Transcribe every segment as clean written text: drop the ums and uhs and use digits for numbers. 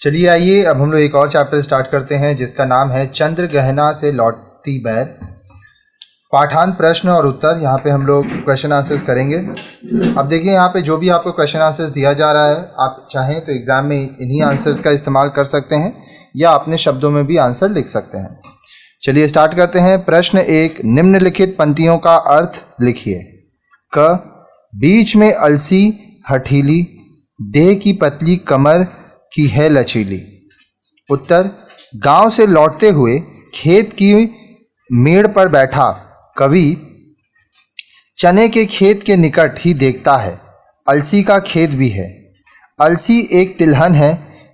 चलिए आइए अब हम लोग एक और चैप्टर स्टार्ट करते हैं जिसका नाम है चंद्रगहना से लौटती बैर। पाठांत प्रश्न और उत्तर। यहाँ पे हम लोग क्वेश्चन आंसर्स करेंगे। अब देखिए यहाँ पे जो भी आपको क्वेश्चन आंसर्स दिया जा रहा है, आप चाहें तो एग्ज़ाम में इन्हीं आंसर्स का इस्तेमाल कर सकते हैं या अपने शब्दों में भी आंसर लिख सकते हैं। चलिए स्टार्ट करते हैं। प्रश्न 1, निम्नलिखित पंक्तियों का अर्थ लिखिए। क, बीच में अलसी हठीली, देह की पतली कमर की है लचीली। उत्तर, गांव से लौटते हुए खेत की मेड़ पर बैठा कवि चने के खेत के निकट ही देखता है। अलसी का खेत भी है। अलसी एक तिलहन है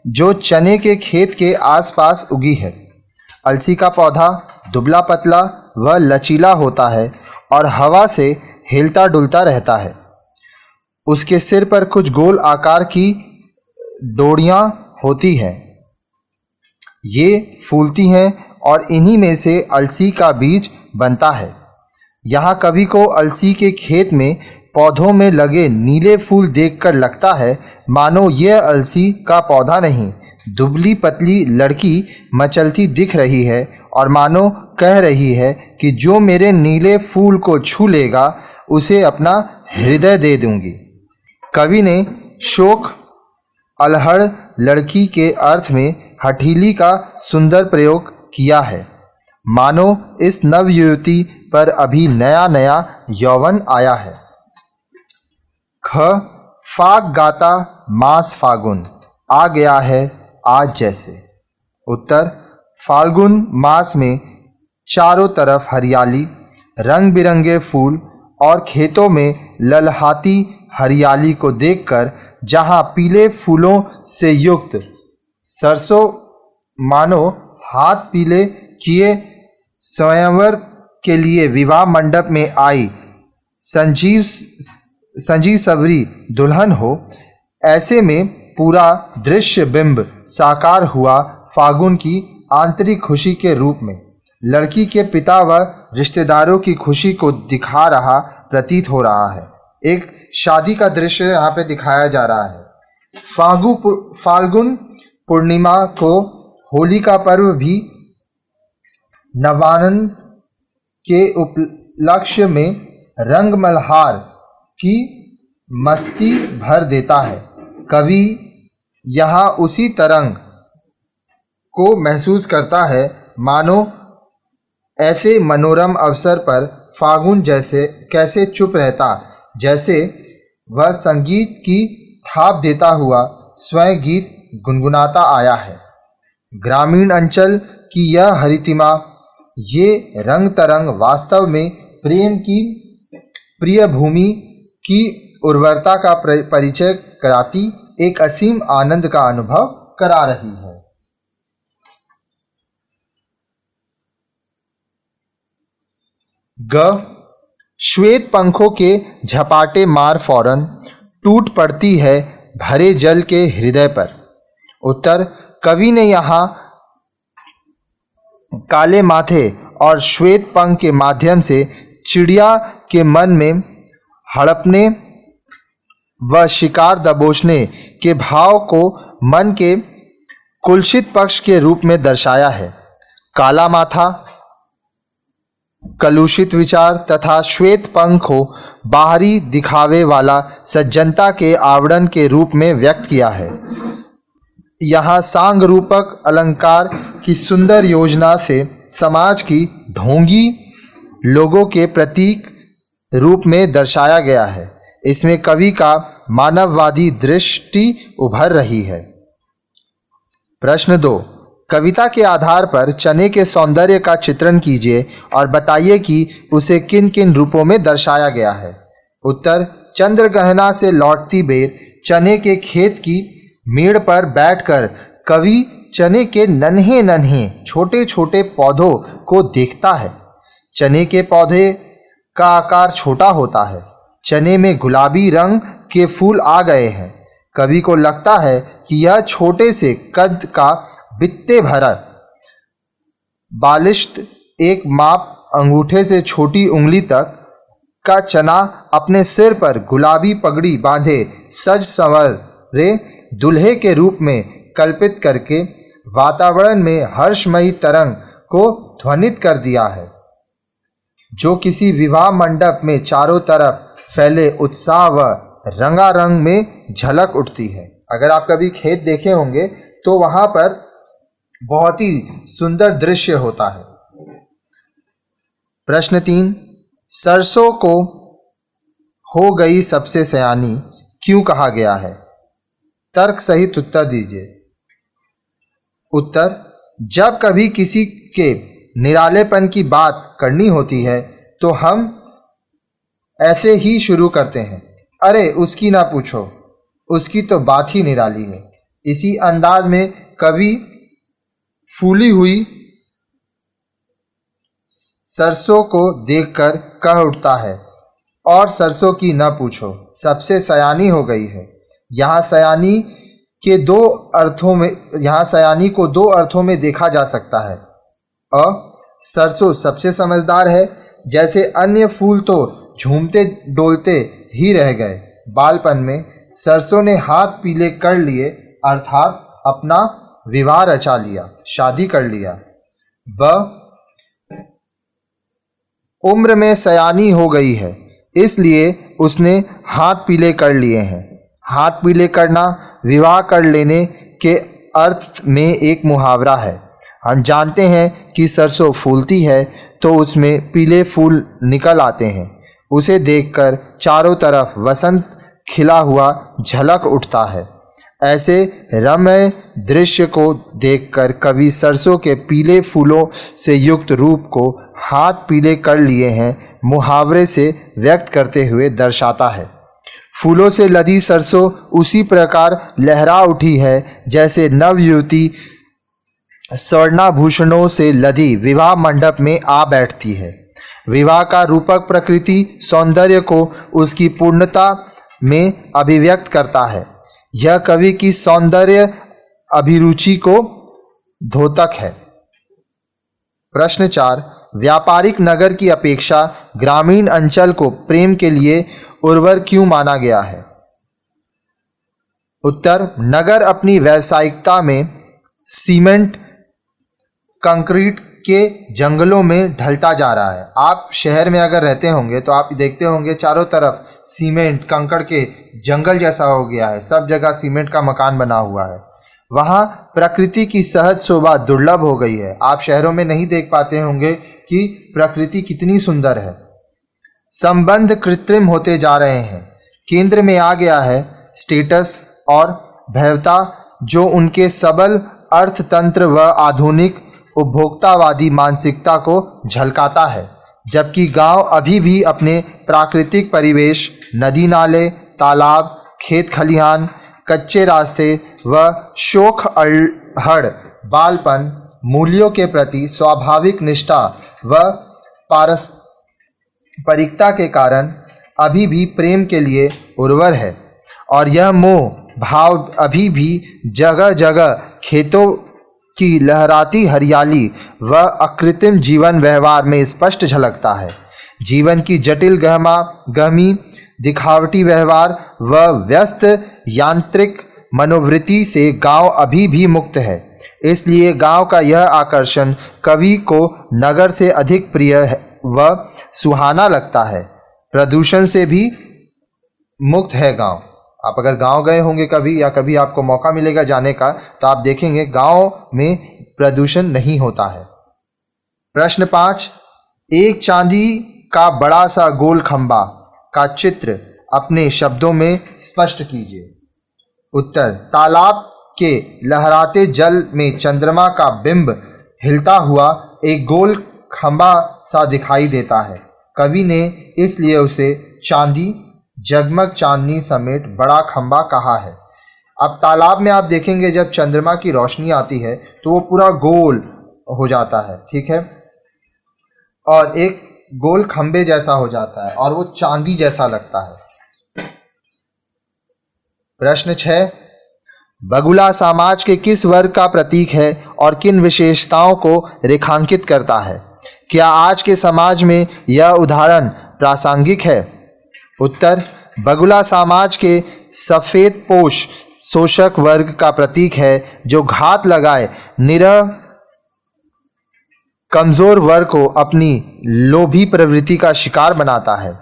जो चने के खेत के आसपास उगी है। अलसी का पौधा दुबला पतला व लचीला होता है और हवा से हिलता डुलता रहता है। उसके सिर पर कुछ गोल आकार की डोरियां होती हैं। ये फूलती हैं और इन्हीं में से अलसी का बीज बनता है। यहाँ कवि को अलसी के खेत में पौधों में लगे नीले फूल देखकर लगता है मानो यह अलसी का पौधा नहीं, दुबली पतली लड़की मचलती दिख रही है और मानो कह रही है कि जो मेरे नीले फूल को छू लेगा उसे अपना हृदय दे दूंगी। कवि ने शोक अलहड़ लड़की के अर्थ में हठीली का सुंदर प्रयोग किया है, मानो इस नवयुवती पर अभी नया नया यौवन आया है। ख, फाग गाता मास फागुन, आ गया है आज जैसे। उत्तर, फाल्गुन मास में चारों तरफ हरियाली, रंग बिरंगे फूल और खेतों में ललहाती हरियाली को देखकर जहाँ पीले फूलों से युक्त सरसों मानो हाथ पीले किए स्वयंवर के लिए विवाह मंडप में आई संजीव सवरी दुल्हन हो, ऐसे में पूरा दृश्य बिंब साकार हुआ फागुन की आंतरिक खुशी के रूप में लड़की के पिता व रिश्तेदारों की खुशी को दिखा रहा प्रतीत हो रहा है। एक शादी का दृश्य यहाँ पे दिखाया जा रहा है। फाल्गुन पूर्णिमा को होली का पर्व भी नवान्न के उपलक्ष्य में रंग मल्हार की मस्ती भर देता है। कवि यहाँ उसी तरंग को महसूस करता है मानो ऐसे मनोरम अवसर पर फागुन जैसे कैसे चुप रहता, जैसे वह संगीत की थाप देता हुआ स्वयं गीत गुनगुनाता आया है। ग्रामीण अंचल की यह हरितिमा, ये रंग तरंग वास्तव में प्रेम की प्रिय भूमि की उर्वरता का परिचय कराती एक असीम आनंद का अनुभव करा रही है। ग, श्वेत पंखों के झपाटे मार फौरन टूट पड़ती है भरे जल के हृदय पर। उत्तर, कवि ने यहाँ काले माथे और श्वेत पंख के माध्यम से चिड़िया के मन में हड़पने व शिकार दबोचने के भाव को मन के कुलसित पक्ष के रूप में दर्शाया है। काला माथा कलुषित विचार तथा श्वेत पंख को बाहरी दिखावे वाला सज्जनता के आवरण के रूप में व्यक्त किया है। यहाँ सांग रूपक अलंकार की सुंदर योजना से समाज की ढोंगी लोगों के प्रतीक रूप में दर्शाया गया है। इसमें कवि का मानववादी दृष्टि उभर रही है। प्रश्न 2, कविता के आधार पर चने के सौंदर्य का चित्रण कीजिए और बताइए कि उसे किन किन रूपों में दर्शाया गया है। उत्तर, चंद्रगहना से लौटती बेर चने के खेत की मेड़ पर बैठकर कवि चने के नन्हे नन्हे छोटे छोटे पौधों को देखता है। चने के पौधे का आकार छोटा होता है। चने में गुलाबी रंग के फूल आ गए हैं। कवि को लगता है कि यह छोटे से कद का बित्ते भरा बालिश्त एक माप अंगूठे से छोटी उंगली तक का चना अपने सिर पर गुलाबी पगड़ी बांधे सज संवरे दूल्हे के रूप में कल्पित करके वातावरण में हर्षमयी तरंग को ध्वनित कर दिया है, जो किसी विवाह मंडप में चारों तरफ फैले उत्साह व रंगारंग में झलक उठती है। अगर आप कभी खेत देखे होंगे तो वहां पर बहुत ही सुंदर दृश्य होता है। प्रश्न 3, सरसों को हो गई सबसे सयानी क्यों कहा गया है? तर्क सहित उत्तर दीजिए। उत्तर, जब कभी किसी के निरालेपन की बात करनी होती है तो हम ऐसे ही शुरू करते हैं, अरे उसकी ना पूछो, उसकी तो बात ही निराली है। इसी अंदाज में कवि फूली हुई सरसों को देखकर कह उठता है, और सरसों की न पूछो, सबसे सयानी हो गई है। यहाँ सयानी को दो अर्थों में देखा जा सकता है। सरसों सबसे समझदार है, जैसे अन्य फूल तो झूमते डोलते ही रह गए, बालपन में सरसों ने हाथ पीले कर लिए, अर्थात अपना विवाह रचा लिया, शादी कर लिया। उम्र में सयानी हो गई है, इसलिए उसने हाथ पीले कर लिए हैं। हाथ पीले करना विवाह कर लेने के अर्थ में एक मुहावरा है। हम जानते हैं कि सरसों फूलती है तो उसमें पीले फूल निकल आते हैं। उसे देखकर चारों तरफ वसंत खिला हुआ झलक उठता है। ऐसे रम्य दृश्य को देखकर कवि सरसों के पीले फूलों से युक्त रूप को हाथ पीले कर लिए हैं मुहावरे से व्यक्त करते हुए दर्शाता है। फूलों से लदी सरसों उसी प्रकार लहरा उठी है जैसे नवयुवती स्वर्णाभूषणों से लदी विवाह मंडप में आ बैठती है। विवाह का रूपक प्रकृति सौंदर्य को उसकी पूर्णता में अभिव्यक्त करता है। यह कवि की सौंदर्य अभिरुचि को द्योतक है। प्रश्न 4, व्यापारिक नगर की अपेक्षा ग्रामीण अंचल को प्रेम के लिए उर्वर क्यों माना गया है? उत्तर, नगर अपनी व्यावसायिकता में सीमेंट कंक्रीट के जंगलों में ढलता जा रहा है। आप शहर में अगर रहते होंगे तो आप देखते होंगे चारों तरफ सीमेंट कंकड़ के जंगल जैसा हो गया है, सब जगह सीमेंट का मकान बना हुआ है। वहाँ प्रकृति की सहज शोभा दुर्लभ हो गई है। आप शहरों में नहीं देख पाते होंगे कि प्रकृति कितनी सुंदर है। संबंध कृत्रिम होते जा रहे हैं। केंद्र में आ गया है स्टेटस और भव्यता, जो उनके सबल अर्थतंत्र व आधुनिक उपभोक्तावादी मानसिकता को झलकाता है, जबकि गांव अभी भी अपने प्राकृतिक परिवेश, नदी नाले, तालाब, खेत खलिहान, कच्चे रास्ते व शोख अल्हड़ बालपन मूल्यों के प्रति स्वाभाविक निष्ठा व पारस्परिकता के कारण अभी भी प्रेम के लिए उर्वर है। और यह मोह भाव अभी भी जगह जगह खेतों की लहराती हरियाली व अकृत्रिम जीवन व्यवहार में स्पष्ट झलकता है। जीवन की जटिल गहमी दिखावटी व्यवहार व व्यस्त यांत्रिक मनोवृत्ति से गांव अभी भी मुक्त है। इसलिए गांव का यह आकर्षण कवि को नगर से अधिक प्रिय व सुहाना लगता है। प्रदूषण से भी मुक्त है गांव। आप अगर गांव गए होंगे कभी या कभी आपको मौका मिलेगा जाने का तो आप देखेंगे गांव में प्रदूषण नहीं होता है। प्रश्न 5, एक चांदी का बड़ा सा गोल खंबा का चित्र अपने शब्दों में स्पष्ट कीजिए। उत्तर, तालाब के लहराते जल में चंद्रमा का बिंब हिलता हुआ एक गोल खंबा सा दिखाई देता है। कवि ने इसलिए उसे चांदी, जगमग चांदनी समेत बड़ा खंबा कहा है। अब तालाब में आप देखेंगे जब चंद्रमा की रोशनी आती है तो वो पूरा गोल हो जाता है, ठीक है, और एक गोल खंबे जैसा हो जाता है और वो चांदी जैसा लगता है। प्रश्न 6, बगुला समाज के किस वर्ग का प्रतीक है और किन विशेषताओं को रेखांकित करता है? क्या आज के समाज में यह उदाहरण प्रासंगिक है? उत्तर, बगुला समाज के सफ़ेद पोश शोषक वर्ग का प्रतीक है जो घात लगाए निरह कमजोर वर्ग को अपनी लोभी प्रवृत्ति का शिकार बनाता है,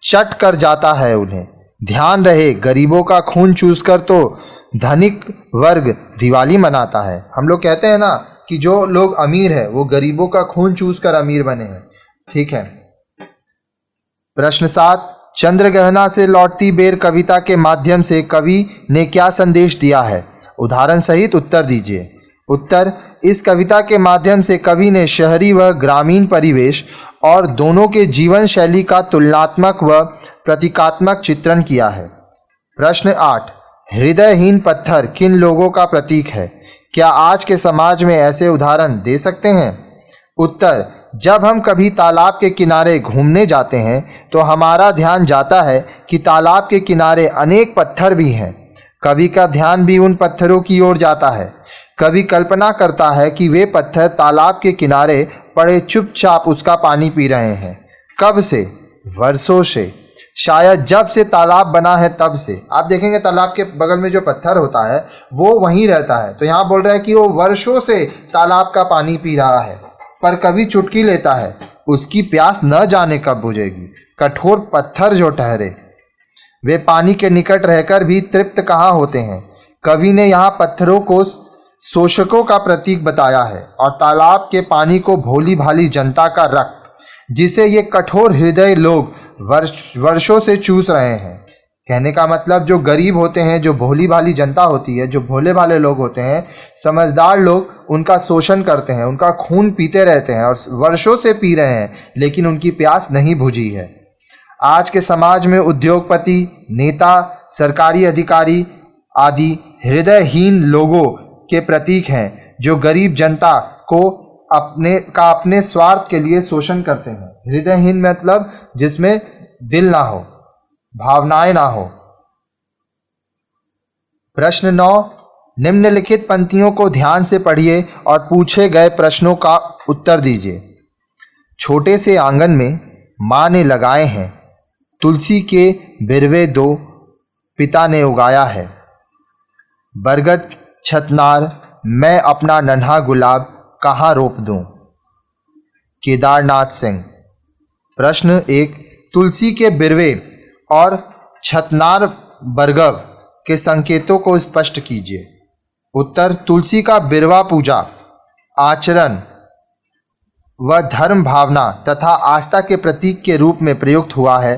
चट कर जाता है उन्हें। ध्यान रहे, गरीबों का खून चूसकर तो धनिक वर्ग दिवाली मनाता है। हम लोग कहते हैं ना कि जो लोग अमीर है वो गरीबों का खून चूसकर अमीर बने हैं। ठीक है। प्रश्न 7, चंद्रग्रहण से लौटती बेर कविता के माध्यम से कवि ने क्या संदेश दिया है? उदाहरण सहित उत्तर दीजिए। उत्तर, इस कविता के माध्यम से कवि ने शहरी व ग्रामीण परिवेश और दोनों के जीवन शैली का तुलनात्मक व प्रतीकात्मक चित्रण किया है। प्रश्न 8, हृदयहीन पत्थर किन लोगों का प्रतीक है? क्या आज के समाज में ऐसे उदाहरण दे सकते हैं? उत्तर, जब हम कभी तालाब के किनारे घूमने जाते हैं तो हमारा ध्यान जाता है कि तालाब के किनारे अनेक पत्थर भी हैं। कवि का ध्यान भी उन पत्थरों की ओर जाता है। कवि कल्पना करता है कि वे पत्थर तालाब के किनारे पड़े चुपचाप उसका पानी पी रहे हैं। कब से? वर्षों से, शायद जब से तालाब बना है तब से। आप देखेंगे तालाब के बगल में जो पत्थर होता है वो वहीं रहता है। तो यहाँ बोल रहा है कि वो वर्षों से तालाब का पानी पी रहा है, पर कभी चुटकी लेता है, उसकी प्यास न जाने कब बुझेगी। कठोर पत्थर जो ठहरे वे पानी के निकट रहकर भी तृप्त कहाँ होते हैं। कवि ने यहाँ पत्थरों को शोषकों का प्रतीक बताया है और तालाब के पानी को भोली भाली जनता का रक्त, जिसे ये कठोर हृदय लोग वर्षों से चूस रहे हैं। कहने का मतलब जो गरीब होते हैं, जो भोली भाली जनता होती है, जो भोले भाले लोग होते हैं, समझदार लोग उनका शोषण करते हैं, उनका खून पीते रहते हैं और वर्षों से पी रहे हैं, लेकिन उनकी प्यास नहीं बुझी है। आज के समाज में उद्योगपति, नेता, सरकारी अधिकारी आदि हृदयहीन लोगों के प्रतीक हैं जो गरीब जनता को अपने स्वार्थ के लिए शोषण करते हैं। हृदयहीन मतलब जिसमें दिल ना हो, भावनाएं ना हो। प्रश्न 9, निम्नलिखित पंक्तियों को ध्यान से पढ़िए और पूछे गए प्रश्नों का उत्तर दीजिए। छोटे से आंगन में माँ ने लगाए हैं तुलसी के बिरवे, दो पिता ने उगाया है। बरगद छतनार मैं अपना नन्हा गुलाब कहाँ रोप दूं? केदारनाथ सिंह। प्रश्न 1, तुलसी के बिरवे और छतनार बरगद के संकेतों को स्पष्ट कीजिए। उत्तर, तुलसी का बिरवा पूजा, आचरण व धर्म भावना तथा आस्था के प्रतीक के रूप में प्रयुक्त हुआ है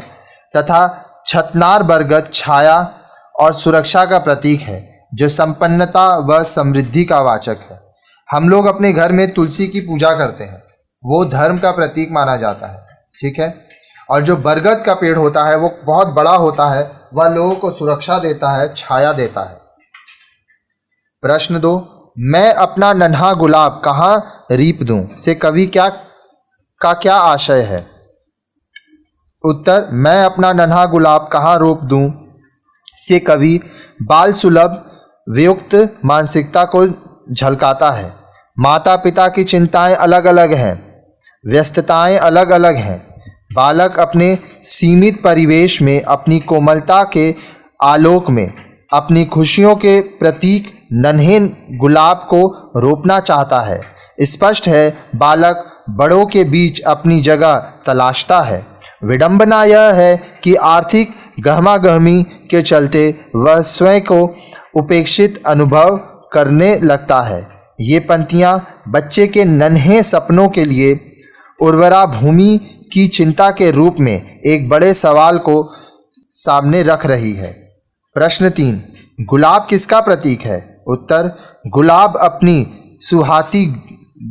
तथा छतनार बरगद छाया और सुरक्षा का प्रतीक है जो संपन्नता व समृद्धि का वाचक है। हम लोग अपने घर में तुलसी की पूजा करते हैं, वो धर्म का प्रतीक माना जाता है। ठीक है। और जो बरगद का पेड़ होता है वो बहुत बड़ा होता है, वह लोगों को सुरक्षा देता है, छाया देता है। प्रश्न 2, मैं अपना नन्हा गुलाब कहाँ रीप दूं से कवि क्या आशय है? उत्तर, मैं अपना नन्हा गुलाब कहाँ रोप दूं से कवि बाल सुलभ वियुक्त मानसिकता को झलकाता है। माता पिता की चिंताएं अलग अलग हैं, व्यस्तताएं अलग अलग हैं। बालक अपने सीमित परिवेश में अपनी कोमलता के आलोक में अपनी खुशियों के प्रतीक नन्हे गुलाब को रोपना चाहता है। स्पष्ट है बालक बड़ों के बीच अपनी जगह तलाशता है। विडंबना यह है कि आर्थिक गहमागहमी के चलते वह स्वयं को उपेक्षित अनुभव करने लगता है। ये पंक्तियाँ बच्चे के नन्हे सपनों के लिए उर्वरा भूमि की चिंता के रूप में एक बड़े सवाल को सामने रख रही है। प्रश्न 3, गुलाब किसका प्रतीक है? उत्तर, गुलाब अपनी सुहाती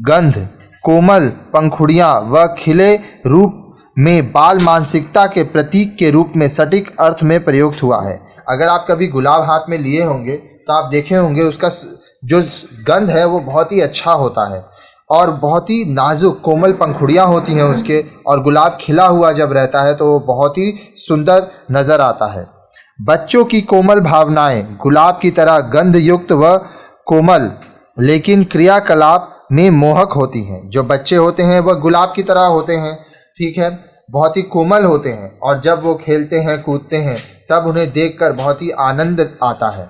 गंध, कोमल पंखुड़ियाँ व खिले रूप में बाल मानसिकता के प्रतीक के रूप में सटीक अर्थ में प्रयुक्त हुआ है। अगर आप कभी गुलाब हाथ में लिए होंगे तो आप देखे होंगे उसका जो गंध है वो बहुत ही अच्छा होता है और बहुत ही नाजुक कोमल पंखुड़ियाँ होती हैं उसके, और गुलाब खिला हुआ जब रहता है तो वो बहुत ही सुंदर नज़र आता है। बच्चों की कोमल भावनाएं गुलाब की तरह गंध युक्त व कोमल लेकिन क्रियाकलाप में मोहक होती हैं। जो बच्चे होते हैं वह गुलाब की तरह होते हैं, ठीक है, बहुत ही कोमल होते हैं और जब वो खेलते हैं कूदते हैं तब उन्हें देखकर बहुत ही आनंद आता है।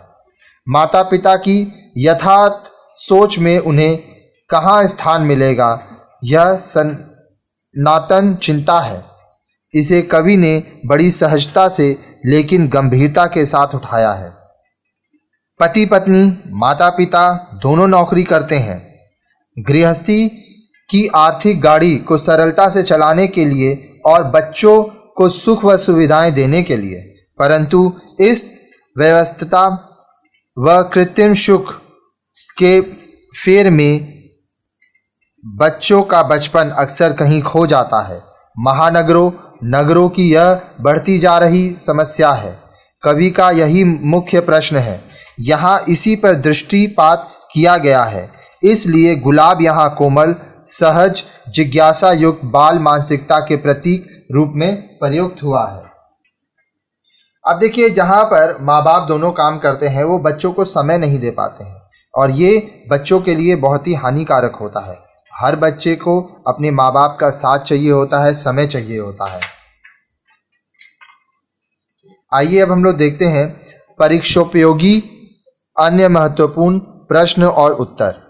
माता पिता की यथार्थ सोच में उन्हें कहाँ स्थान मिलेगा, यह सनातन चिंता है। इसे कवि ने बड़ी सहजता से लेकिन गंभीरता के साथ उठाया है। पति पत्नी माता पिता दोनों नौकरी करते हैं, गृहस्थी की आर्थिक गाड़ी को सरलता से चलाने के लिए और बच्चों को सुख व सुविधाएं देने के लिए, परंतु इस व्यवस्था व कृत्रिम सुख के फेर में बच्चों का बचपन अक्सर कहीं खो जाता है। महानगरों नगरों की यह बढ़ती जा रही समस्या है। कवि का यही मुख्य प्रश्न है। यहाँ इसी पर दृष्टिपात किया गया है। इसलिए गुलाब यहाँ कोमल सहज जिज्ञासा युक्त बाल मानसिकता के प्रतीक रूप में प्रयुक्त हुआ है। अब देखिए, जहाँ पर माँ बाप दोनों काम करते हैं वो बच्चों को समय नहीं दे पाते हैं और ये बच्चों के लिए बहुत ही हानिकारक होता है। हर बच्चे को अपने माँ बाप का साथ चाहिए होता है, समय चाहिए होता है। आइए अब हम लोग देखते हैं परीक्षोपयोगी अन्य महत्वपूर्ण प्रश्न और उत्तर।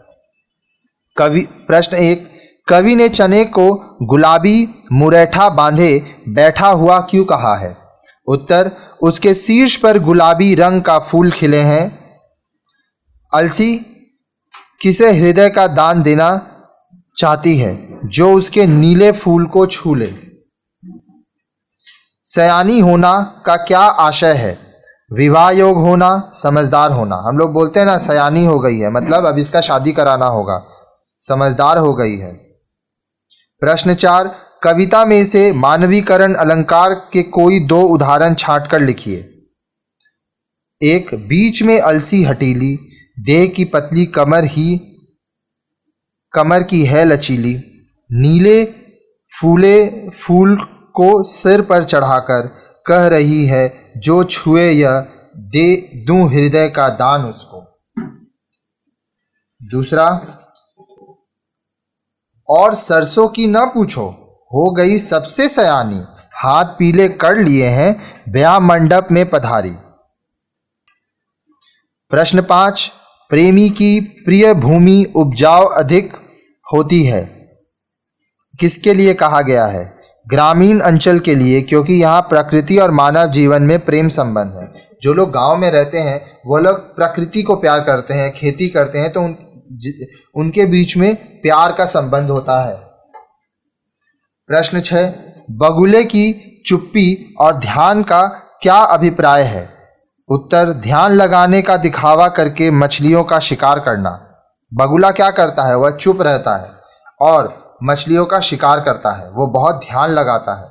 प्रश्न 1, कवि ने चने को गुलाबी मुरैठा बांधे बैठा हुआ क्यों कहा है? उत्तर, उसके शीर्ष पर गुलाबी रंग का फूल खिले हैं। अलसी किसे हृदय का दान देना चाहती है जो उसके नीले फूल को छू ले? सयानी होना का क्या आशय है? विवाह योग होना, समझदार होना। हम लोग बोलते हैं ना सयानी हो गई है, मतलब अब इसका शादी कराना होगा, समझदार हो गई है। प्रश्न 4, कविता में से मानवीकरण अलंकार के कोई 2 उदाहरण छांटकर लिखिए। 1, बीच में अलसी हटीली, देह की पतली कमर की है लचीली, नीले फूल को सिर पर चढ़ाकर कह रही है जो छुए यह दे दूं हृदय का दान उसको। दूसरा, और सरसों की न पूछो हो गई सबसे सयानी, हाथ पीले कर लिए हैं ब्याह मंडप में पधारी। प्रश्न 5, प्रेमी की प्रिय भूमि उपजाऊ अधिक होती है किसके लिए कहा गया है? ग्रामीण अंचल के लिए, क्योंकि यहाँ प्रकृति और मानव जीवन में प्रेम संबंध है। जो लोग गांव में रहते हैं वो लोग प्रकृति को प्यार करते हैं, खेती करते हैं, तो उनके बीच में प्यार का संबंध होता है। प्रश्न 6, बगुले की चुप्पी और ध्यान का क्या अभिप्राय है? उत्तर, ध्यान लगाने का दिखावा करके मछलियों का शिकार करना। बगुला क्या करता है? वह चुप रहता है और मछलियों का शिकार करता है, वो बहुत ध्यान लगाता है।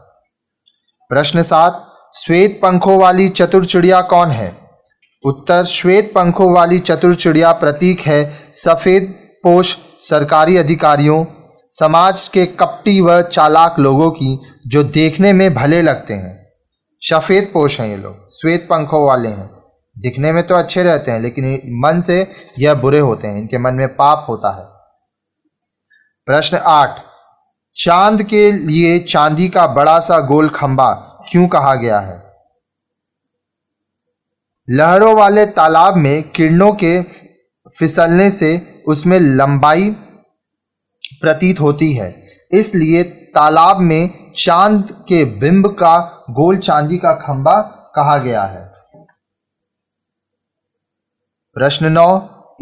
प्रश्न 7, श्वेत पंखों वाली चतुर चिड़िया कौन है? उत्तर, श्वेत पंखों वाली चतुर चिड़िया प्रतीक है सफेद पोश सरकारी अधिकारियों, समाज के कपटी व चालाक लोगों की, जो देखने में भले लगते हैं। सफेद पोश हैं ये लोग, श्वेत पंखों वाले हैं, दिखने में तो अच्छे रहते हैं लेकिन मन से यह बुरे होते हैं, इनके मन में पाप होता है। प्रश्न 8, चांद के लिए चांदी का बड़ा सा गोल खंबा क्यों कहा गया है? लहरों वाले तालाब में किरणों के फिसलने से उसमें लंबाई प्रतीत होती है, इसलिए तालाब में चांद के बिंब का गोल चांदी का खंबा कहा गया है। प्रश्न 9,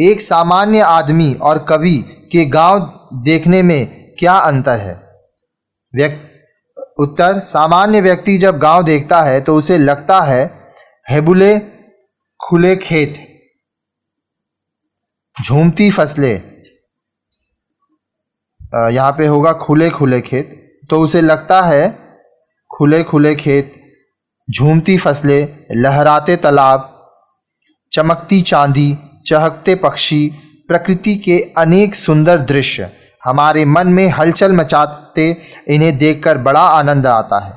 एक सामान्य आदमी और कवि के गांव देखने में क्या अंतर है? उत्तर, सामान्य व्यक्ति जब गांव देखता है तो उसे लगता है हेबुले खुले खेत, झूमती फसलें, यहाँ पे होगा खुले खुले खेत, तो उसे लगता है खुले खुले खेत, झूमती फसलें, लहराते तालाब, चमकती चांदी, चहकते पक्षी, प्रकृति के अनेक सुंदर दृश्य हमारे मन में हलचल मचाते, इन्हें देखकर बड़ा आनंद आता है।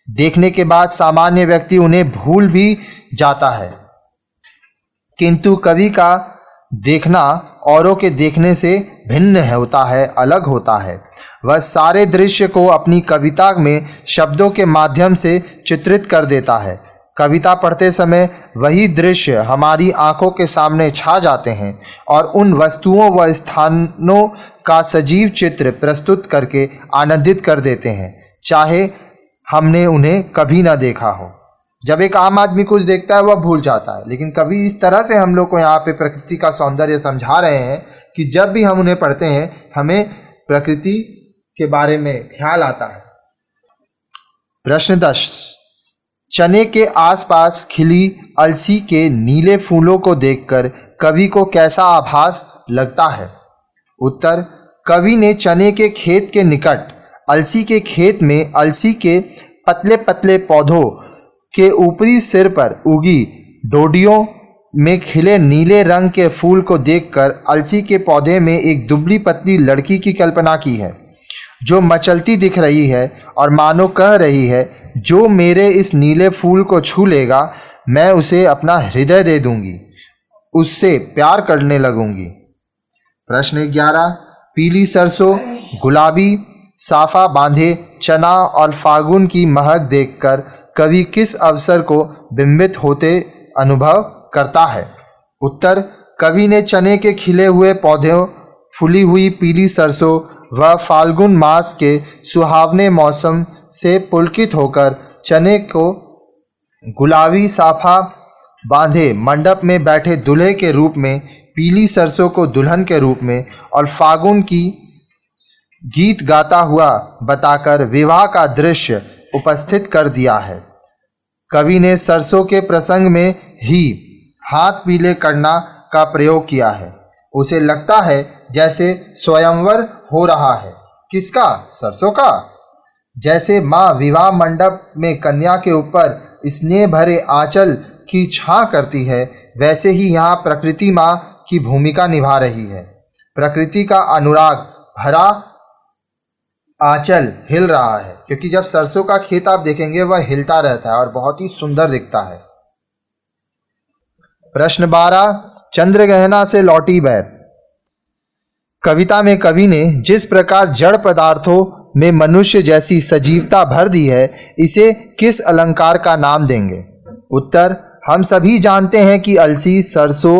देखने के बाद सामान्य व्यक्ति उन्हें भूल भी जाता है, किंतु कवि का देखना औरों के देखने से भिन्न होता है, अलग होता है। वह सारे दृश्य को अपनी कविता में शब्दों के माध्यम से चित्रित कर देता है। कविता पढ़ते समय वही दृश्य हमारी आंखों के सामने छा जाते हैं और उन वस्तुओं व स्थानों का सजीव चित्र प्रस्तुत करके आनंदित कर देते हैं, चाहे हमने उन्हें कभी ना देखा हो। जब एक आम आदमी कुछ देखता है वह भूल जाता है, लेकिन कवि इस तरह से हम लोग को यहाँ पे प्रकृति का सौंदर्य समझा रहे हैं कि जब भी हम उन्हें पढ़ते हैं हमें प्रकृति के बारे में ख्याल आता है। प्रश्न 10, चने के आसपास खिली अलसी के नीले फूलों को देखकर कवि को कैसा आभास लगता है? उत्तर, कवि ने चने के खेत के निकट अलसी के खेत में अलसी के पतले पतले पौधों के ऊपरी सिर पर उगी डोडियों में खिले नीले रंग के फूल को देखकर अलसी के पौधे में एक दुबली पतली लड़की की कल्पना की है, जो मचलती दिख रही है और मानो कह रही है, जो मेरे इस नीले फूल को छू लेगा मैं उसे अपना हृदय दे दूंगी, उससे प्यार करने लगूंगी। प्रश्न 11, पीली सरसों, गुलाबी साफा बांधे चना और फागुन की महक देखकर कवि किस अवसर को बिंबित होते अनुभव करता है? उत्तर, कवि ने चने के खिले हुए पौधों, फूली हुई पीली सरसों व फाल्गुन मास के सुहावने मौसम से पुलकित होकर चने को गुलाबी साफा बांधे मंडप में बैठे दूल्हे के रूप में, पीली सरसों को दुल्हन के रूप में और फागुन की गीत गाता हुआ बताकर विवाह का दृश्य उपस्थित कर दिया है। कवि ने सरसों के प्रसंग में ही हाथ पीले करना का प्रयोग किया है। उसे लगता है जैसे स्वयंवर हो रहा है। किसका? सरसों का। जैसे माँ विवाह मंडप में कन्या के ऊपर स्नेह भरे आंचल की छां करती है, वैसे ही यहाँ प्रकृति माँ की भूमिका निभा रही है। प्रकृति का अनुराग भरा आंचल हिल रहा है, क्योंकि जब सरसों का खेत आप देखेंगे वह हिलता रहता है और बहुत ही सुंदर दिखता है। प्रश्न 12, चंद्रगहना से लौटी बैर। कविता में कवि ने जिस प्रकार जड़ पदार्थों में मनुष्य जैसी सजीवता भर दी है, इसे किस अलंकार का नाम देंगे? उत्तर, हम सभी जानते हैं कि अलसी, सरसों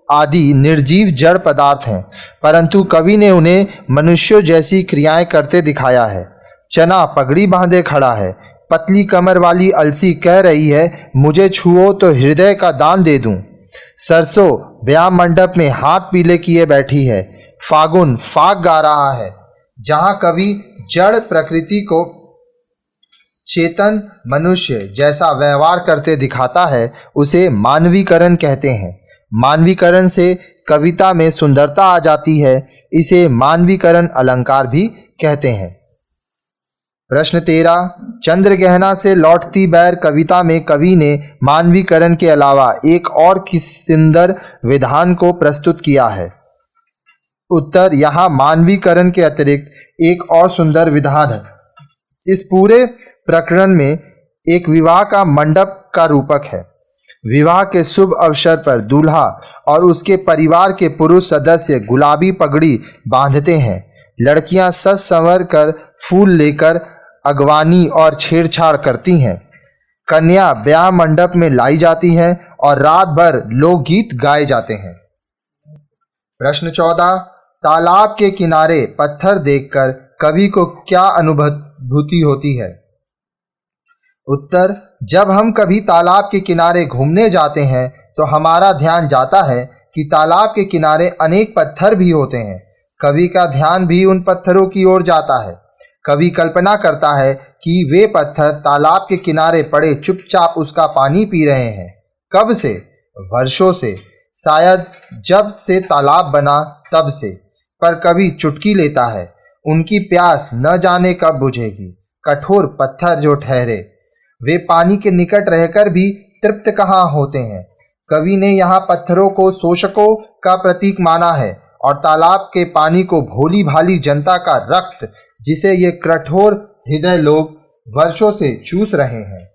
आदि निर्जीव जड़ पदार्थ हैं, परंतु कवि ने उन्हें मनुष्यों जैसी क्रियाएं करते दिखाया है। चना पगड़ी बांधे खड़ा है, पतली कमर वाली अलसी कह रही है, मुझे छुओ तो हृदय का दान दे दूं। सरसों ब्याह मंडप में हाथ पीले किए बैठी है। फागुन फाग गा रहा है। जहां कवि जड़ प्रकृति को चेतन मनुष्य जैसा व्यवहार करते दिखाता है, उसे मानवीकरण कहते हैं। मानवीकरण से कविता में सुंदरता आ जाती है, इसे मानवीकरण अलंकार भी कहते हैं। प्रश्न 13, चंद्रगहना से लौटती बैर कविता में कवि ने मानवीकरण के अलावा एक और किस सुंदर विधान को प्रस्तुत किया है? उत्तर, यहाँ मानवीकरण के अतिरिक्त एक और सुंदर विधान है। इस पूरे प्रकरण में एक विवाह का मंडप का रूपक है। विवाह के शुभ अवसर पर दूल्हा और उसके परिवार के पुरुष सदस्य गुलाबी पगड़ी बांधते हैं। लड़कियां सज संवर कर फूल लेकर अगवानी और छेड़छाड़ करती हैं। कन्या ब्याह मंडप में लाई जाती है और रात भर लोकगीत गाए जाते हैं। प्रश्न 14, तालाब के किनारे पत्थर देखकर कवि को क्या अनुभूति होती है? उत्तर, जब हम कभी तालाब के किनारे घूमने जाते हैं तो हमारा ध्यान जाता है कि तालाब के किनारे अनेक पत्थर भी होते हैं। कवि का ध्यान भी उन पत्थरों की ओर जाता है। कवि कल्पना करता है कि वे पत्थर तालाब के किनारे पड़े चुपचाप उसका पानी पी रहे हैं। कब से? वर्षों से, शायद जब से तालाब बना तब से। पर कवि चुटकी लेता है, उनकी प्यास न जाने कब बुझेगी। कठोर पत्थर जो ठहरे, वे पानी के निकट रहकर भी तृप्त कहाँ होते हैं। कवि ने यहाँ पत्थरों को शोषकों का प्रतीक माना है और तालाब के पानी को भोली भाली जनता का रक्त, जिसे ये कठोर हृदय लोग वर्षों से चूस रहे हैं।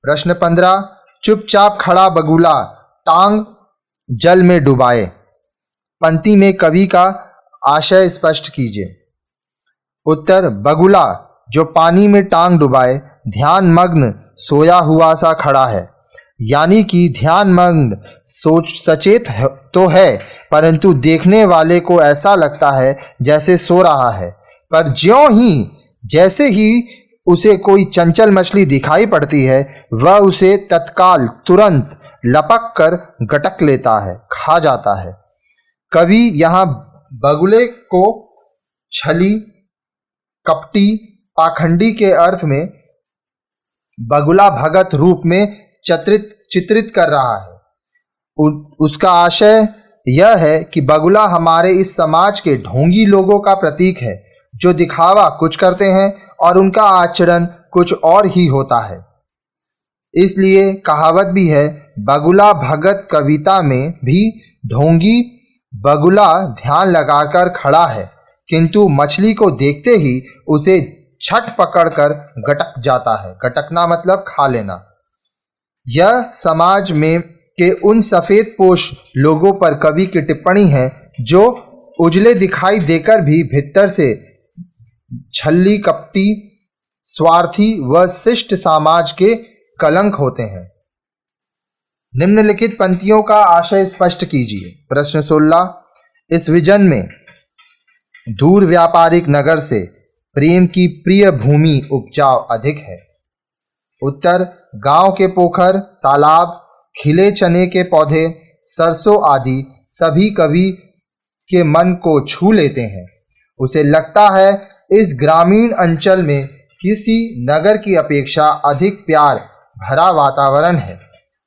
प्रश्न 15, चुपचाप खड़ा बगुला टांग जल में डुबाए। पंक्ति में कवि का आशय स्पष्ट कीजिए। उत्तर, बगुला जो पानी में टांग डुबाए ध्यान मग्न सोया हुआ सा खड़ा है। यानी कि ध्यान मग्न सोच सचेत तो है, परंतु देखने वाले को ऐसा लगता है जैसे सो रहा है। पर जैसे ही उसे कोई चंचल मछली दिखाई पड़ती है, वह उसे तत्काल तुरंत लपक कर गटक लेता है, खा जाता है। कवि यहाँ बगुले को छली, कपटी, पाखंडी के अर्थ में बगुला भगत रूप में चित्रित कर रहा है। उसका आशय यह है कि बगुला हमारे इस समाज के ढोंगी लोगों का प्रतीक है, जो दिखावा कुछ करते हैं और उनका आचरण कुछ और ही होता है। इसलिए कहावत भी है, बगुला भगत कविता में भी ढोंगी बगुला ध्यान लगाकर खड़ा है, किंतु मछली को देखते ही उसे छट पकड़कर गटक जाता है। गटकना मतलब खा लेना। यह समाज में के उन सफ़ेद पोश लोगों पर कवि की टिप्पणी है, जो उजले दिखाई देकर भी भीतर से छल्ली, कपटी, स्वार्थी व शिष्ट समाज के कलंक होते हैं। निम्नलिखित पंक्तियों का आशय स्पष्ट कीजिए। प्रश्न 16, इस विजन में दूर व्यापारिक नगर से प्रेम की प्रिय भूमि उपजाऊ अधिक है। उत्तर, गांव के पोखर, तालाब, खिले चने के पौधे, सरसों आदि सभी कवि के मन को छू लेते हैं। उसे लगता है इस ग्रामीण अंचल में किसी नगर की अपेक्षा अधिक प्यार भरा वातावरण है।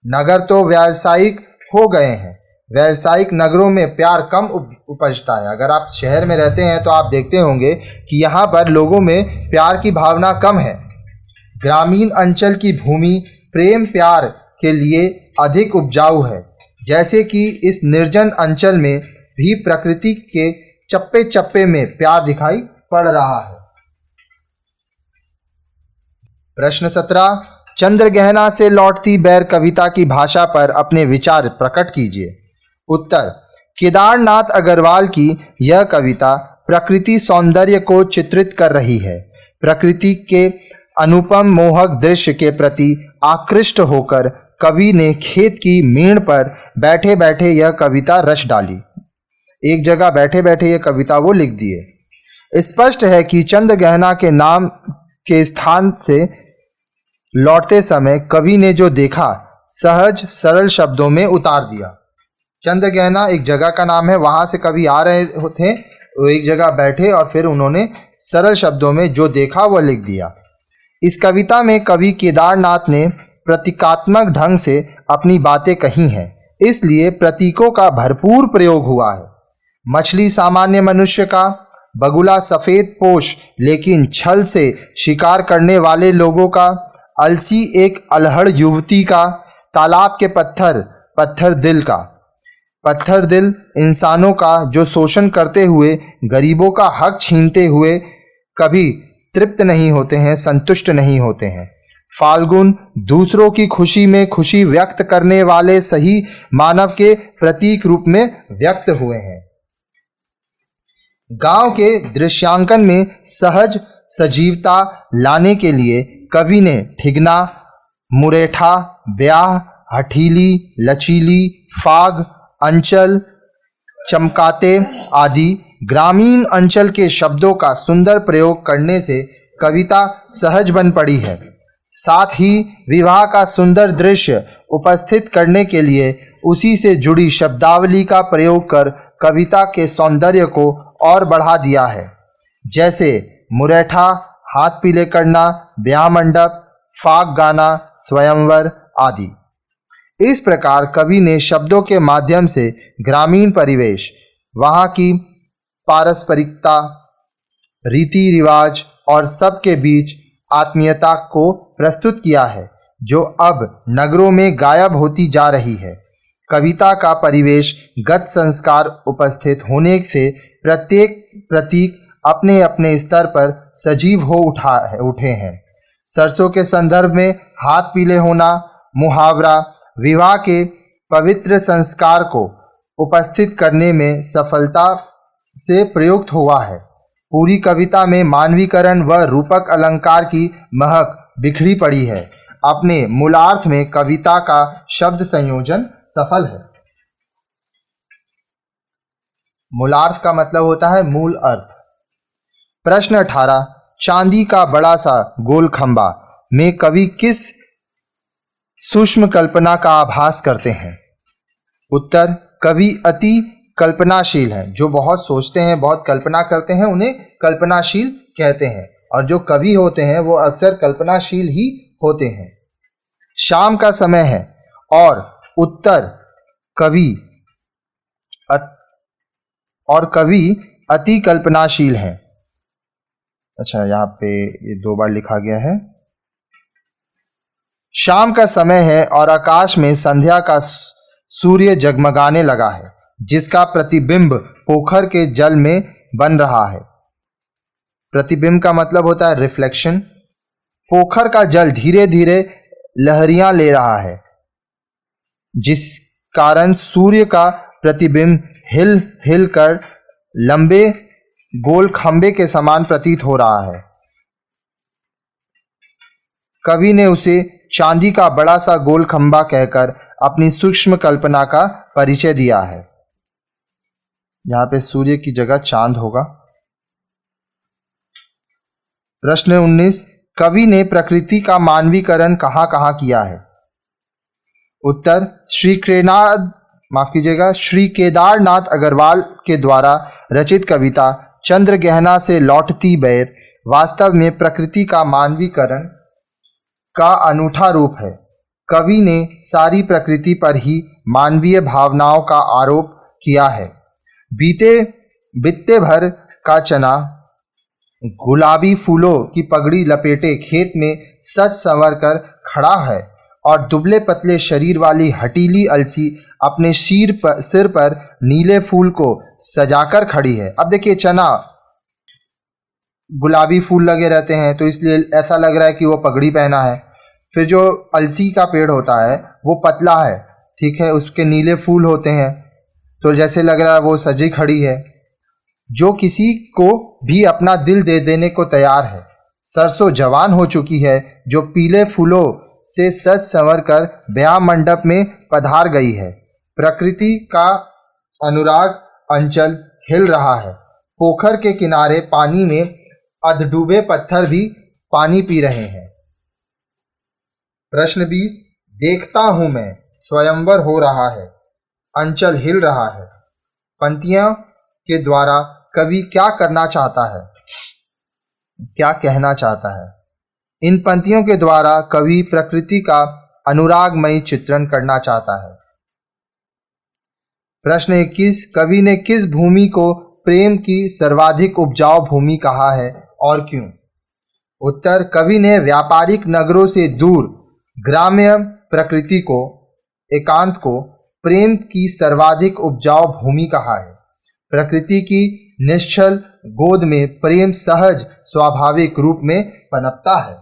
नगर तो व्यावसायिक हो गए हैं, व्यावसायिक नगरों में प्यार कम उपजता है। अगर आप शहर में रहते हैं तो आप देखते होंगे कि यहाँ पर लोगों में प्यार की भावना कम है। ग्रामीण अंचल की भूमि प्रेम प्यार के लिए अधिक उपजाऊ है, जैसे कि इस निर्जन अंचल में भी प्रकृति के चप्पे चप्पे में प्यार दिखाई पड़ रहा है। प्रश्न 17, चंद्रगहना से लौटती बैर कविता की भाषा पर अपने विचार प्रकट कीजिए। उत्तर, केदारनाथ अग्रवाल की यह कविता प्रकृति सौंदर्य को चित्रित कर रही है। प्रकृति के अनुपम मोहक दृश्य के प्रति आकृष्ट होकर कवि ने खेत की मीण पर बैठे बैठे यह कविता रच डाली। एक जगह बैठे बैठे यह कविता वो लिख दिए। स्पष्ट है कि चंद्रगहना के नाम के स्थान से लौटते समय कवि ने जो देखा सहज सरल शब्दों में उतार दिया। चंद्रगहना एक जगह का नाम है, वहां से कवि आ रहे थे, वो एक जगह बैठे और फिर उन्होंने सरल शब्दों में जो देखा वह लिख दिया। इस कविता में कवि केदारनाथ ने प्रतीकात्मक ढंग से अपनी बातें कही हैं, इसलिए प्रतीकों का भरपूर प्रयोग हुआ है। मछली सामान्य मनुष्य का, बगुला सफ़ेद पोश लेकिन छल से शिकार करने वाले लोगों का, अलसी एक अलहड़ युवती का, तालाब के पत्थर दिल का। पत्थर दिल इंसानों का जो शोषण करते हुए, गरीबों का हक छीनते हुए कभी तृप्त नहीं होते हैं, संतुष्ट नहीं होते हैं। फाल्गुन दूसरों की खुशी में खुशी व्यक्त करने वाले सही मानव के प्रतीक रूप में व्यक्त हुए हैं। गांव के दृश्यांकन में सहज सजीवता लाने के लिए कवि ने ठिगना, मुरेठा, ब्याह, हठीली, लचीली, फाग, अंचल, चमकाते आदि ग्रामीण अंचल के शब्दों का सुंदर प्रयोग करने से कविता सहज बन पड़ी है। साथ ही विवाह का सुंदर दृश्य उपस्थित करने के लिए उसी से जुड़ी शब्दावली का प्रयोग कर कविता के सौंदर्य को और बढ़ा दिया है, जैसे मुरेठा, हाथ पीले करना, ब्याह मंडप, फाग गाना, स्वयंवर आदि। इस प्रकार कवि ने शब्दों के माध्यम से ग्रामीण परिवेश, वहाँ की पारस्परिकता, रीति रिवाज और सबके बीच आत्मीयता को प्रस्तुत किया है, जो अब नगरों में गायब होती जा रही है। कविता का परिवेश गत संस्कार उपस्थित होने से प्रत्येक प्रतीक अपने अपने स्तर पर सजीव हो उठे हैं। सरसों के संदर्भ में हाथ पीले होना मुहावरा विवाह के पवित्र संस्कार को उपस्थित करने में सफलता से प्रयुक्त हुआ है। पूरी कविता में मानवीकरण व रूपक अलंकार की महक बिखरी पड़ी है। अपने मूलार्थ में कविता का शब्द संयोजन सफल है। मूलार्थ का मतलब होता है मूल अर्थ। प्रश्न 18, चांदी का बड़ा सा गोल खंबा में कवि किस सूक्ष्म कल्पना का आभास करते हैं? उत्तर, कवि अति कल्पनाशील हैं। जो बहुत सोचते हैं, बहुत कल्पना करते हैं, उन्हें कल्पनाशील कहते हैं, और जो कवि होते हैं वो अक्सर कल्पनाशील ही होते हैं। शाम का समय है और कवि अति कल्पनाशील हैं। अच्छा, यहाँ पे ये 2 बार लिखा गया है। शाम का समय है और आकाश में संध्या का सूर्य जगमगाने लगा है, जिसका प्रतिबिंब पोखर के जल में बन रहा है। प्रतिबिंब का मतलब होता है रिफ्लेक्शन। पोखर का जल धीरे धीरे लहरियां ले रहा है, जिस कारण सूर्य का प्रतिबिंब हिल हिल कर लंबे गोल खंबे के समान प्रतीत हो रहा है। कवि ने उसे चांदी का बड़ा सा गोल खंबा कहकर अपनी सूक्ष्म कल्पना का परिचय दिया है। यहां पे सूर्य की जगह चांद होगा। प्रश्न 19, कवि ने प्रकृति का मानवीकरण कहां कहां किया है? उत्तर, श्री केदारनाथ अग्रवाल के द्वारा रचित कविता चंद्र गहना से लौटती बेर वास्तव में प्रकृति का मानवीकरण का अनूठा रूप है। कवि ने सारी प्रकृति पर ही मानवीय भावनाओं का आरोप किया है। बित्ते भर का चना गुलाबी फूलों की पगड़ी लपेटे खेत में सज संवर कर खड़ा है, और दुबले पतले शरीर वाली हटीली अलसी अपने सिर पर नीले फूल को सजाकर खड़ी है। अब देखिए, चना गुलाबी फूल लगे रहते हैं तो इसलिए ऐसा लग रहा है कि वो पगड़ी पहना है। फिर जो अलसी का पेड़ होता है वो पतला है, ठीक है, उसके नीले फूल होते हैं, तो जैसे लग रहा है वो सजी खड़ी है, जो किसी को भी अपना दिल दे देने को तैयार है। सरसों जवान हो चुकी है, जो पीले फूलों से सज संवर कर ब्याह मंडप में पधार गई है। प्रकृति का अनुराग अंचल हिल रहा है। पोखर के किनारे पानी में अधडूबे पत्थर भी पानी पी रहे हैं। प्रश्न 20, देखता हूं मैं स्वयंवर हो रहा है, अंचल हिल रहा है। पंक्तियों के द्वारा कवि क्या करना चाहता है, क्या कहना चाहता है? इन पंक्तियों के द्वारा कवि प्रकृति का अनुरागमयी चित्रण करना चाहता है। प्रश्न 21, कवि ने किस भूमि को प्रेम की सर्वाधिक उपजाऊ भूमि कहा है और क्यों? उत्तर, कवि ने व्यापारिक नगरों से दूर ग्राम्य प्रकृति को, एकांत को प्रेम की सर्वाधिक उपजाऊ भूमि कहा है। प्रकृति की निश्चल गोद में प्रेम सहज स्वाभाविक रूप में पनपता है।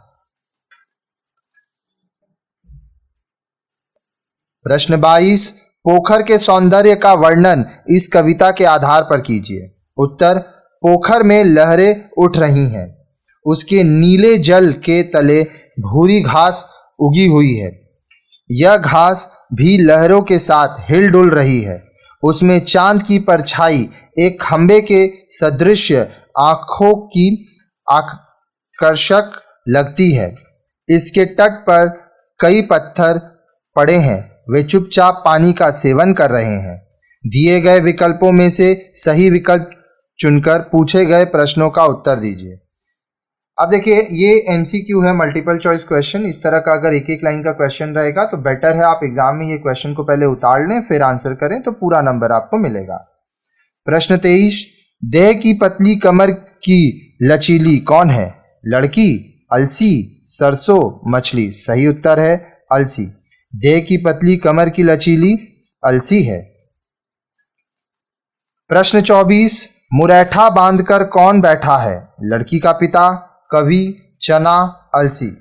प्रश्न 22, पोखर के सौंदर्य का वर्णन इस कविता के आधार पर कीजिए। उत्तर, पोखर में लहरें उठ रही हैं, उसके नीले जल के तले भूरी घास उगी हुई है, यह घास भी लहरों के साथ हिलडुल रही है। उसमें चांद की परछाई एक खंबे के सदृश आंखों की आकर्षक लगती है। इसके तट पर कई पत्थर पड़े हैं, वे चुपचाप पानी का सेवन कर रहे हैं। दिए गए विकल्पों में से सही विकल्प चुनकर पूछे गए प्रश्नों का उत्तर दीजिए। अब देखिए, ये एमसीक्यू है, मल्टीपल चॉइस क्वेश्चन। इस तरह का अगर एक एक लाइन का क्वेश्चन रहेगा तो बेटर है आप एग्जाम में ये क्वेश्चन को पहले उतार लें, फिर आंसर करें, तो पूरा नंबर आपको मिलेगा। प्रश्न 23, देह की पतली कमर की लचीली कौन है? लड़की, अलसी, सरसों, मछली। सही उत्तर है अलसी। देह की पतली कमर की लचीली अलसी है। प्रश्न 24, मुरैठा बांधकर कौन बैठा है? लड़की का पिता, कवि, चना, अलसी।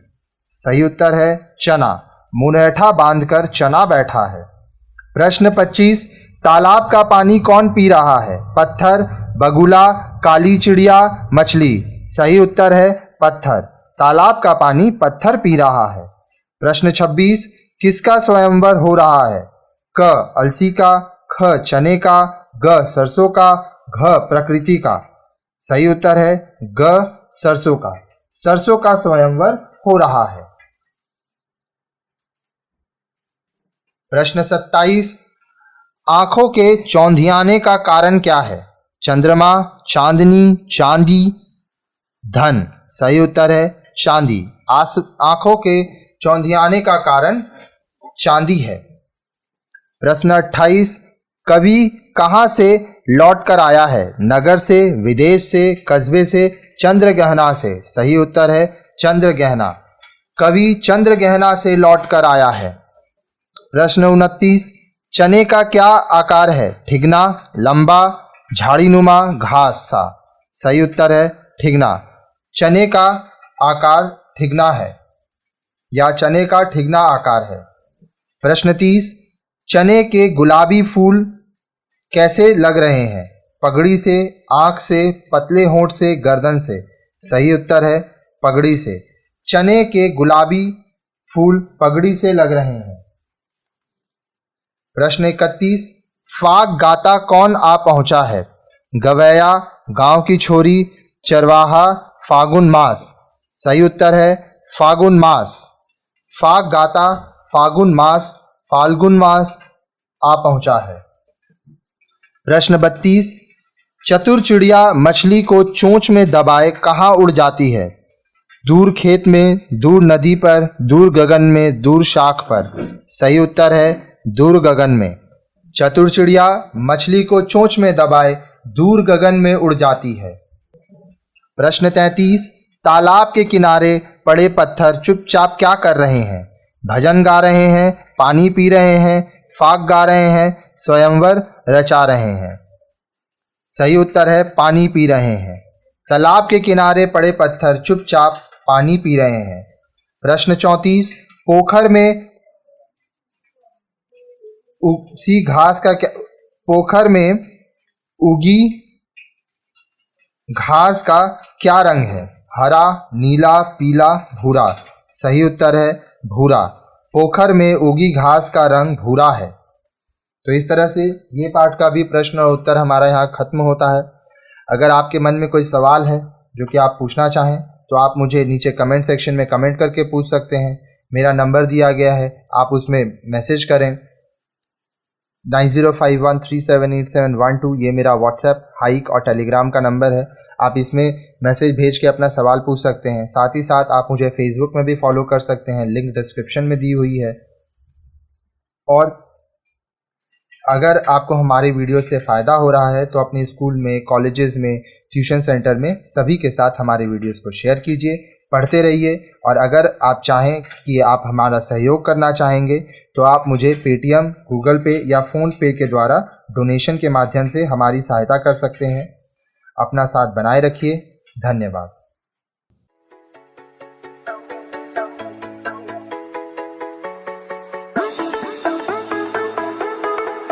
सही उत्तर है चना। मुरैठा बांधकर चना बैठा है। प्रश्न 25, तालाब का पानी कौन पी रहा है? पत्थर, बगुला, काली चिड़िया, मछली। सही उत्तर है पत्थर। तालाब का पानी पत्थर पी रहा है। प्रश्न 26, किसका स्वयंवर हो रहा है? क अलसी का, ख चने का, ग सरसों का, घ प्रकृति का। सही उत्तर है ग सरसों का। सरसों का स्वयंवर हो रहा है। प्रश्न 27, आंखों के चौंधियाने का कारण क्या है? चंद्रमा, चांदनी, चांदी, धन। सही उत्तर है चांदी। आंखों के चौंधियाने का कारण चांदी है। प्रश्न 28, कवि कहाँ से लौट कर आया है? नगर से, विदेश से, कस्बे से, चंद्रगहना से। सही उत्तर है चंद्रगहना। कवि चंद्रगहना से लौट कर आया है। प्रश्न 29, चने का क्या आकार है? ठिगना, लंबा, झाड़ीनुमा, घास सा। सही उत्तर है ठिगना। चने का आकार ठिगना है या चने का ठिगना आकार है। प्रश्न 30, चने के गुलाबी फूल कैसे लग रहे हैं? पगड़ी से, आंख से, पतले होंठ से, गर्दन से। सही उत्तर है पगड़ी से। चने के गुलाबी फूल पगड़ी से लग रहे हैं। प्रश्न 31, फाग गाता कौन आ पहुंचा है? गवैया, गांव की छोरी, चरवाहा, फागुन मास। सही उत्तर है फागुन मास। फाग गाता फागुन मास, फाल्गुन मास आ पहुंचा है। प्रश्न 32, चतुर चिड़िया मछली को चोंच में दबाए कहाँ उड़ जाती है? दूर खेत में, दूर नदी पर, दूर गगन में, दूर शाख पर। सही उत्तर है दूर गगन में। चतुर चिड़िया मछली को चोंच में दबाए दूर गगन में उड़ जाती है। प्रश्न 33, तालाब के किनारे पड़े पत्थर चुपचाप क्या कर रहे हैं? भजन गा रहे हैं, पानी पी रहे हैं, फाग गा रहे हैं, स्वयंवर रचा रहे हैं। सही उत्तर है पानी पी रहे हैं। तालाब के किनारे पड़े पत्थर चुपचाप पानी पी रहे हैं। प्रश्न 34, पोखर में उसी घास का क्या, पोखर में उगी घास का क्या रंग है? हरा, नीला, पीला, भूरा। सही उत्तर है भूरा। पोखर में उगी घास का रंग भूरा है। तो इस तरह से ये पार्ट का भी प्रश्न और उत्तर हमारा यहाँ खत्म होता है। अगर आपके मन में कोई सवाल है जो कि आप पूछना चाहें तो आप मुझे नीचे कमेंट सेक्शन में कमेंट करके पूछ सकते हैं। मेरा नंबर दिया गया है, आप उसमें मैसेज करें 9051378712। ये मेरा व्हाट्सएप, हाइक और टेलीग्राम का नंबर है। आप इसमें मैसेज भेज के अपना सवाल पूछ सकते हैं। साथ ही साथ आप मुझे फेसबुक में भी फॉलो कर सकते हैं, लिंक डिस्क्रिप्शन में दी हुई है। और अगर आपको हमारी वीडियो से फ़ायदा हो रहा है तो अपने स्कूल में, कॉलेजेस में, ट्यूशन सेंटर में सभी के साथ हमारी वीडियोस को शेयर कीजिए, पढ़ते रहिए। और अगर आप चाहें कि आप हमारा सहयोग करना चाहेंगे तो आप मुझे पेटीएम, गूगल पे या फ़ोन पे के द्वारा डोनेशन के माध्यम से हमारी सहायता कर सकते हैं। अपना साथ बनाए रखिए। धन्यवाद।